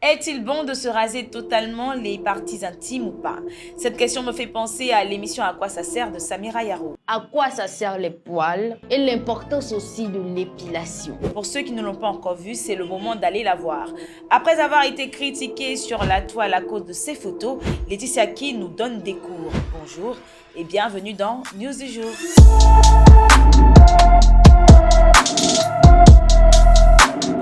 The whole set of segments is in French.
Est-il bon de se raser totalement les parties intimes ou pas? Cette question me fait penser à l'émission À quoi ça sert de Samira Yaro. À quoi ça sert les poils et l'importance aussi de l'épilation. Pour ceux qui ne l'ont pas encore vue, c'est le moment d'aller la voir. Après avoir été critiquée sur la toile à cause de ses photos, Laetitia Key nous donne des cours. Bonjour et bienvenue dans News du jour.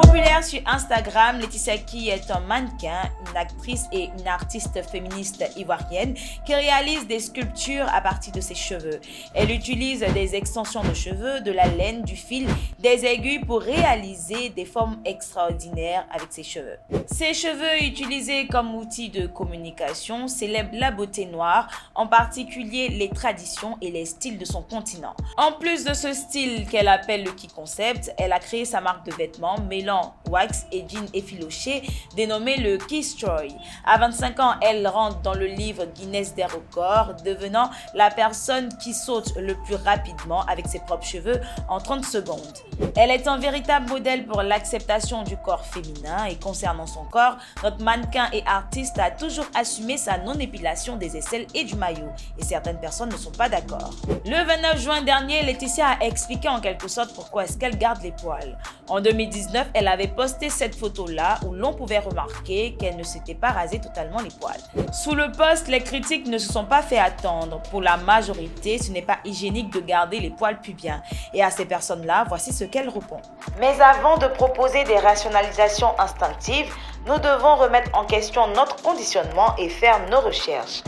Populaire sur Instagram, Laetitia Key est un mannequin, une actrice et une artiste féministe ivoirienne qui réalise des sculptures à partir de ses cheveux. Elle utilise des extensions de cheveux, de la laine, du fil, des aiguilles pour réaliser des formes extraordinaires avec ses cheveux. Ses cheveux utilisés comme outil de communication célèbrent la beauté noire, en particulier les traditions et les styles de son continent. En plus de ce style qu'elle appelle le Key Concept, elle a créé sa marque de vêtements mêlant wax et jean effiloché dénommé le Keystroy. À 25 ans, elle rentre dans le livre Guinness des records, devenant la personne qui saute le plus rapidement avec ses propres cheveux en 30 secondes. Elle est un véritable modèle pour l'acceptation du corps féminin et concernant son corps, notre mannequin et artiste a toujours assumé sa non-épilation des aisselles et du maillot et certaines personnes ne sont pas d'accord. Le 29 juin dernier, Laetitia a expliqué en quelque sorte pourquoi est-ce qu'elle garde les poils. En 2019, elle avait posté cette photo-là où l'on pouvait remarquer qu'elle ne s'était pas rasé totalement les poils. Sous le post, les critiques ne se sont pas fait attendre. Pour la majorité, ce n'est pas hygiénique de garder les poils pubiens. Et à ces personnes-là, voici ce qu'elle répond. Mais avant de proposer des rationalisations instinctives, nous devons remettre en question notre conditionnement et faire nos recherches.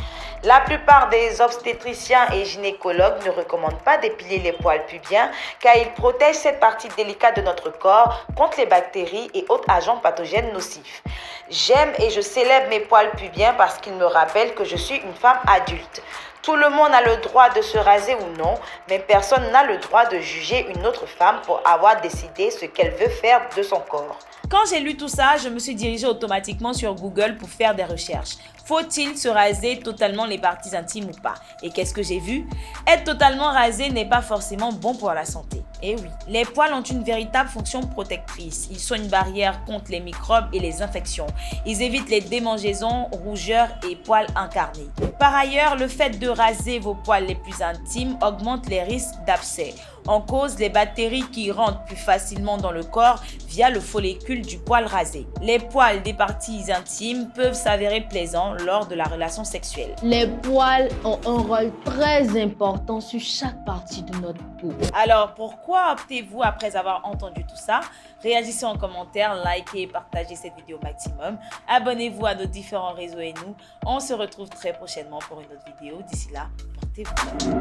La plupart des obstétriciens et gynécologues ne recommandent pas d'épiler les poils pubiens car ils protègent cette partie délicate de notre corps contre les bactéries et autres agents pathogènes nocifs. J'aime et je célèbre mes poils pubiens parce qu'ils me rappellent que je suis une femme adulte. Tout le monde a le droit de se raser ou non, mais personne n'a le droit de juger une autre femme pour avoir décidé ce qu'elle veut faire de son corps. Quand j'ai lu tout ça, je me suis dirigée automatiquement sur Google pour faire des recherches. Faut-il se raser totalement les parties intimes ou pas? Et qu'est-ce que j'ai vu? Être totalement rasé n'est pas forcément bon pour la santé. Eh oui, les poils ont une véritable fonction protectrice. Ils sont une barrière contre les microbes et les infections. Ils évitent les démangeaisons, rougeurs et poils incarnés. Par ailleurs, le fait de raser vos poils les plus intimes augmente les risques d'abcès. En cause les bactéries qui rentrent plus facilement dans le corps via le follicule du poil rasé. Les poils des parties intimes peuvent s'avérer plaisants lors de la relation sexuelle. Les poils ont un rôle très important sur chaque partie de notre peau. Alors pourquoi optez-vous après avoir entendu tout ça? Réagissez en commentaire, likez et partagez cette vidéo au maximum. Abonnez-vous à nos différents réseaux et nous, on se retrouve très prochainement pour une autre vidéo. D'ici là, portez-vous bien.